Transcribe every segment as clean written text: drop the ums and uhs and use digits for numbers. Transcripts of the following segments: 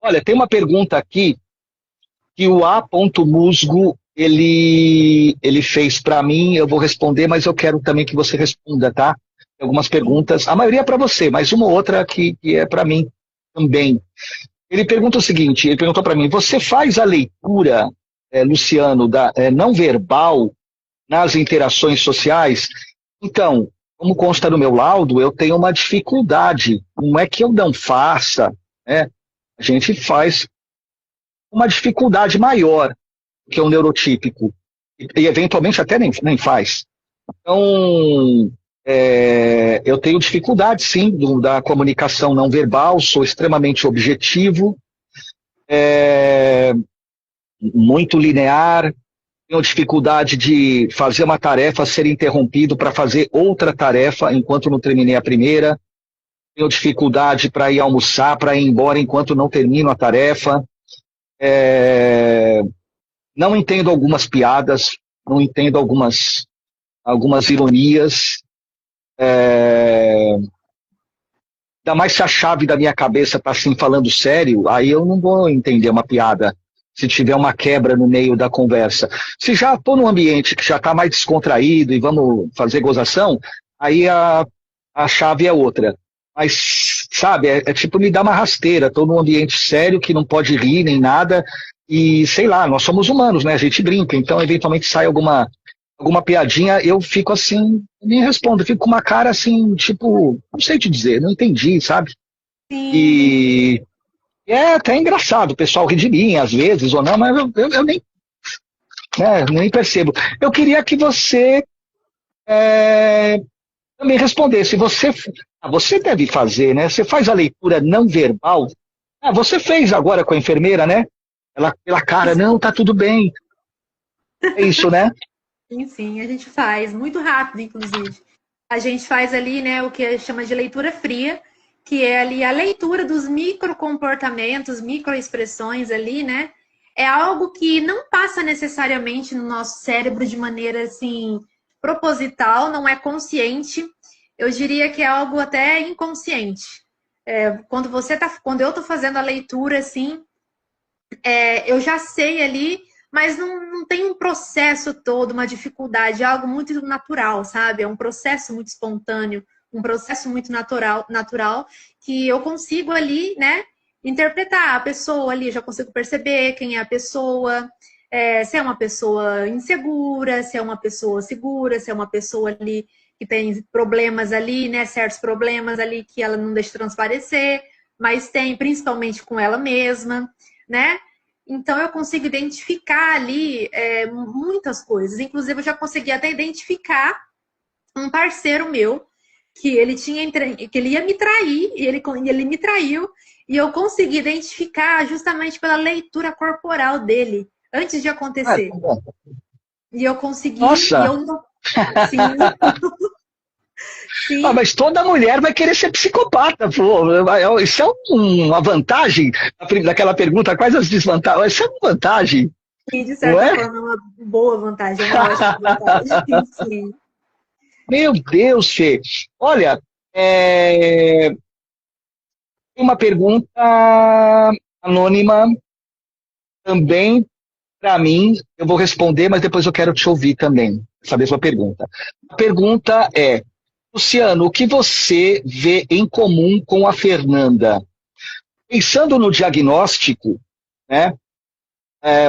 Olha, tem uma pergunta aqui que o A. Musgo ele fez para mim, eu vou responder, mas eu quero também que você responda, tá? Tem algumas perguntas, a maioria é para você, mas uma ou outra que é para mim também. Ele pergunta o seguinte, ele perguntou para mim, você faz a leitura, Luciano, não verbal nas interações sociais? Então, como consta no meu laudo, eu tenho uma dificuldade, não é que eu não faça, né? A gente faz uma dificuldade maior que o neurotípico, e eventualmente até nem faz. Então, eu tenho dificuldade, sim, da comunicação não verbal, sou extremamente objetivo, muito linear, tenho dificuldade de fazer uma tarefa, ser interrompido para fazer outra tarefa enquanto não terminei a primeira, tenho dificuldade para ir almoçar, para ir embora enquanto não termino a tarefa, não entendo algumas piadas, não entendo algumas ironias, ainda mais se a chave da minha cabeça está assim falando sério, aí eu não vou entender uma piada se tiver uma quebra no meio da conversa. Se já estou num ambiente que já está mais descontraído e vamos fazer gozação, aí a chave é outra. Mas, sabe, é tipo me dar uma rasteira, estou num ambiente sério que não pode rir nem nada, e sei lá, nós somos humanos, né? A gente brinca, então eventualmente sai alguma piadinha, eu fico assim, nem respondo, fico com uma cara assim, tipo, não sei te dizer, não entendi, sabe? Sim. E é até engraçado, o pessoal ri de mim, às vezes, ou não, mas eu nem percebo. Eu queria que você também respondesse. Você deve fazer, né? Você faz a leitura não verbal. Você fez agora com a enfermeira, né? Ela, pela cara, não, tá tudo bem. É isso, né? Sim, a gente faz, muito rápido, inclusive. A gente faz ali, né, o que chama de leitura fria, que é ali a leitura dos microcomportamentos, microexpressões ali, né? É algo que não passa necessariamente no nosso cérebro de maneira, assim, proposital, não é consciente. Eu diria que é algo até inconsciente. Quando eu tô fazendo a leitura, assim, eu já sei ali, mas não tem um processo todo, uma dificuldade, é algo muito natural, sabe? É um processo muito espontâneo, um processo muito natural que eu consigo ali, né, interpretar a pessoa ali, já consigo perceber quem é a pessoa, se é uma pessoa insegura, se é uma pessoa segura, se é uma pessoa ali que tem problemas ali, né, certos problemas ali que ela não deixa transparecer, mas tem principalmente com ela mesma, né? Então eu consigo identificar ali muitas coisas. Inclusive, eu já consegui até identificar um parceiro meu que ele ia me trair, e ele me traiu, e eu consegui identificar justamente pela leitura corporal dele, antes de acontecer. Tá bom. E eu consegui, e Nossa! eu não. Sim, sim. Mas toda mulher vai querer ser psicopata, pô. Isso é uma vantagem daquela pergunta, quais as desvantagens? Isso é uma vantagem, E de não certa é? forma é uma boa vantagem, é uma ótima vantagem. Sim. Meu Deus, Fê. Olha, tem uma pergunta anônima também para mim. Eu vou responder, mas depois eu quero te ouvir também, essa mesma pergunta. A pergunta é, Luciano, o que você vê em comum com a Fernanda? Pensando no diagnóstico, né,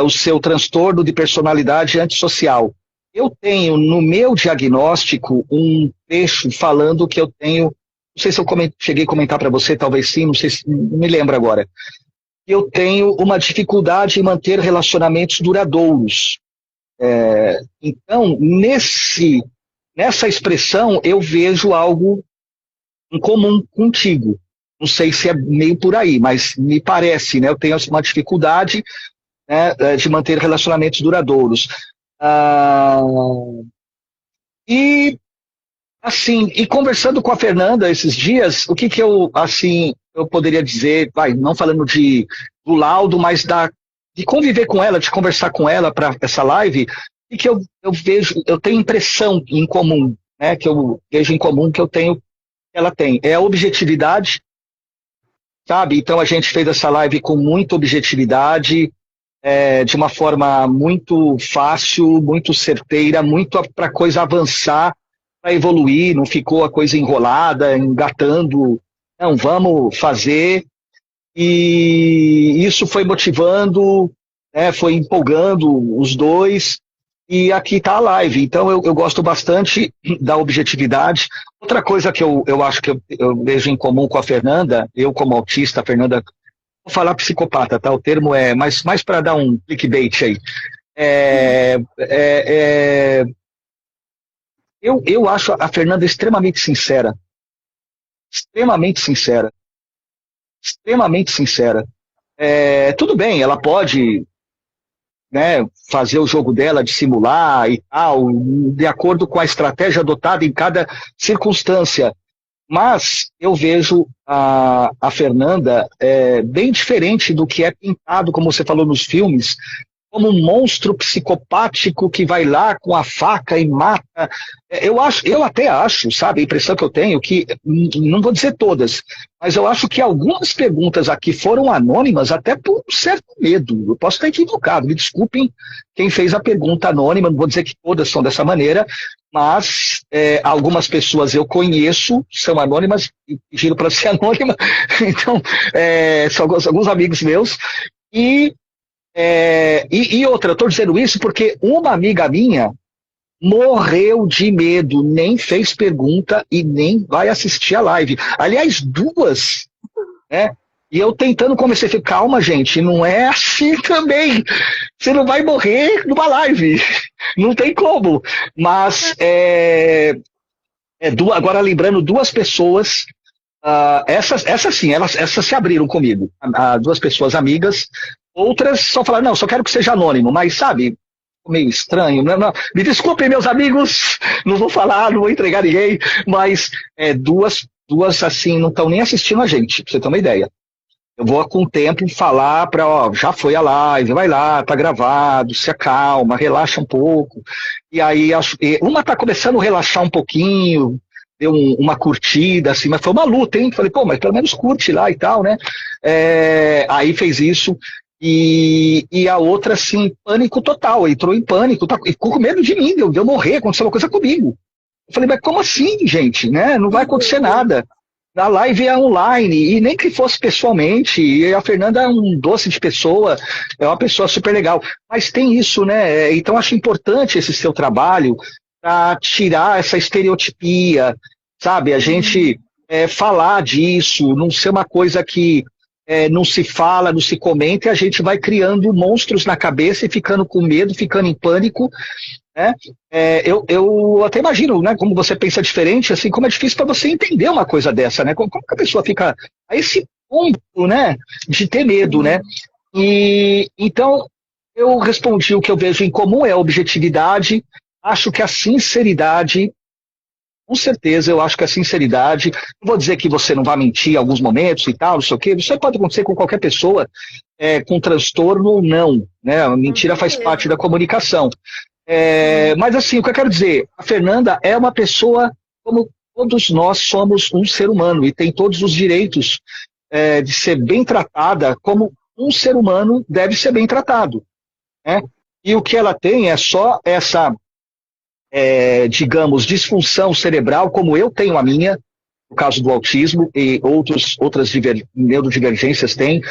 o seu transtorno de personalidade antissocial, eu tenho no meu diagnóstico um trecho falando que eu tenho, não sei se eu cheguei a comentar para você, talvez sim, não sei se, não me lembro agora, que eu tenho uma dificuldade em manter relacionamentos duradouros. Então, nessa expressão, eu vejo algo em comum contigo. Não sei se é meio por aí, mas me parece, né? Eu tenho uma dificuldade, né, de manter relacionamentos duradouros. Ah, e assim, e conversando com a Fernanda esses dias, o que eu assim eu poderia dizer, não falando do laudo, mas de conviver com ela, de conversar com ela para essa live, e que eu vejo, eu tenho impressão em comum, né? Que eu vejo em comum que ela tem. É a objetividade, sabe? Então a gente fez essa live com muita objetividade, de uma forma muito fácil, muito certeira, muito para a coisa avançar, para evoluir, não ficou a coisa enrolada, engatando. Não, vamos fazer. E isso foi motivando, né, foi empolgando os dois. E aqui está a live. Então eu gosto bastante da objetividade. Outra coisa que eu acho que eu vejo em comum com a Fernanda, eu como autista, a Fernanda, vou falar psicopata, tá? O termo é mais para dar um clickbait aí. Eu acho a Fernanda extremamente sincera. Extremamente sincera. Extremamente sincera. Tudo bem, ela pode, né, fazer o jogo dela de simular e tal, de acordo com a estratégia adotada em cada circunstância. Mas eu vejo a Fernanda bem diferente do que é pintado, como você falou nos filmes, como um monstro psicopático que vai lá com a faca e mata. Eu até acho, sabe, a impressão que eu tenho, que, não vou dizer todas, mas eu acho que algumas perguntas aqui foram anônimas até por um certo medo. Eu posso estar equivocado, me desculpem quem fez a pergunta anônima, não vou dizer que todas são dessa maneira, mas algumas pessoas eu conheço, são anônimas, e pediram para ser anônima, então, são alguns amigos meus, e outra, eu estou dizendo isso porque uma amiga minha morreu de medo, nem fez pergunta e nem vai assistir a live. Aliás, duas, né? E eu tentando convencer, calma, gente, não é assim também. Você não vai morrer numa live, não tem como. Mas, agora lembrando, duas pessoas, essas sim, essas se abriram comigo, duas pessoas amigas. Outras só falaram, não, só quero que seja anônimo, mas sabe, meio estranho. Não, me desculpem, meus amigos, não vou falar, não vou entregar ninguém, mas duas assim, não estão nem assistindo a gente, pra você ter uma ideia. Eu vou com o tempo falar já foi a live, vai lá, tá gravado, se acalma, relaxa um pouco. E aí, uma tá começando a relaxar um pouquinho, deu uma curtida, assim, mas foi uma luta, hein? Falei, mas pelo menos curte lá e tal, né? Aí fez isso. E a outra, assim, pânico total, entrou em pânico, ficou com medo de mim, de eu morrer, aconteceu uma coisa comigo. Eu falei, mas como assim, gente, né? Não vai acontecer nada. A live é online, e nem que fosse pessoalmente, e a Fernanda é um doce de pessoa, é uma pessoa super legal. Mas tem isso, né? Então acho importante esse seu trabalho para tirar essa estereotipia, sabe? A gente falar disso, não ser uma coisa que não se fala, não se comenta, e a gente vai criando monstros na cabeça e ficando com medo, ficando em pânico, né? Eu até imagino, né, como você pensa diferente, assim, como é difícil para você entender uma coisa dessa, né? Como que a pessoa fica a esse ponto, né, de ter medo, né? E então eu respondi o que eu vejo em comum é a objetividade. Acho que a sinceridade, com certeza, eu acho que a sinceridade, não vou dizer que você não vai mentir em alguns momentos e tal, não sei o quê, isso pode acontecer com qualquer pessoa, com transtorno ou não, né? A mentira faz parte da comunicação. Mas assim, o que eu quero dizer, a Fernanda é uma pessoa como todos nós somos um ser humano e tem todos os direitos de ser bem tratada como um ser humano deve ser bem tratado, né? E o que ela tem é só essa disfunção cerebral, como eu tenho a minha, no caso do autismo, e outras neurodivergências têm.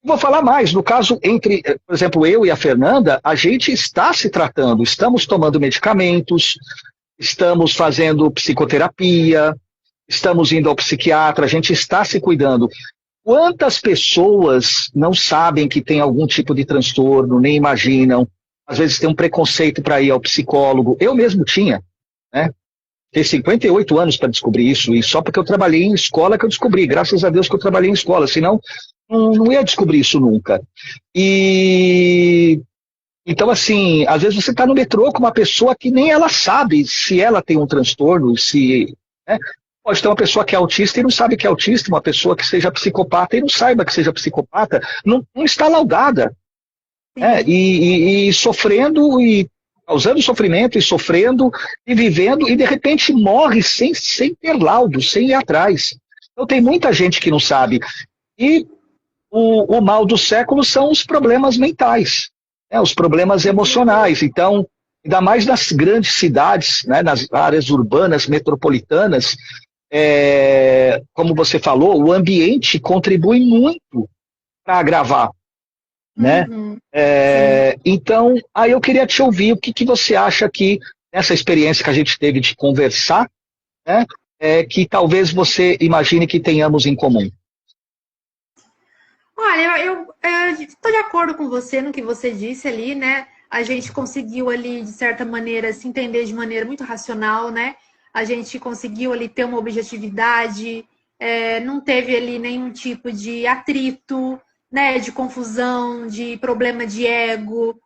Vou falar mais, no caso entre, por exemplo, eu e a Fernanda, a gente está se tratando, estamos tomando medicamentos, estamos fazendo psicoterapia, estamos indo ao psiquiatra, a gente está se cuidando. Quantas pessoas não sabem que tem algum tipo de transtorno, nem imaginam, às vezes tem um preconceito para ir ao psicólogo. Eu mesmo tinha, né? Tenho 58 anos para descobrir isso, e só porque eu trabalhei em escola que eu descobri. Graças a Deus que eu trabalhei em escola, senão não ia descobrir isso nunca. Então, assim, às vezes você está no metrô com uma pessoa que nem ela sabe se ela tem um transtorno, né? Pode ter uma pessoa que é autista e não sabe que é autista, uma pessoa que seja psicopata e não saiba que seja psicopata, não está laudada. E sofrendo, e causando sofrimento, e sofrendo, e vivendo, e de repente morre sem ter laudo, sem ir atrás. Então tem muita gente que não sabe. E o mal do século são os problemas mentais, né, os problemas emocionais. Então, ainda mais nas grandes cidades, né, nas áreas urbanas, metropolitanas, como você falou, o ambiente contribui muito para agravar, né? Uhum. Sim. Então, aí eu queria te ouvir, o que, que você acha que, nessa experiência que a gente teve de conversar, né, que talvez você imagine que tenhamos em comum? Olha, eu estou de acordo com você no que você disse ali, né? A gente conseguiu ali, de certa maneira, se entender de maneira muito racional, né? A gente conseguiu ali ter uma objetividade, não teve ali nenhum tipo de atrito, né? De confusão, de problema de ego.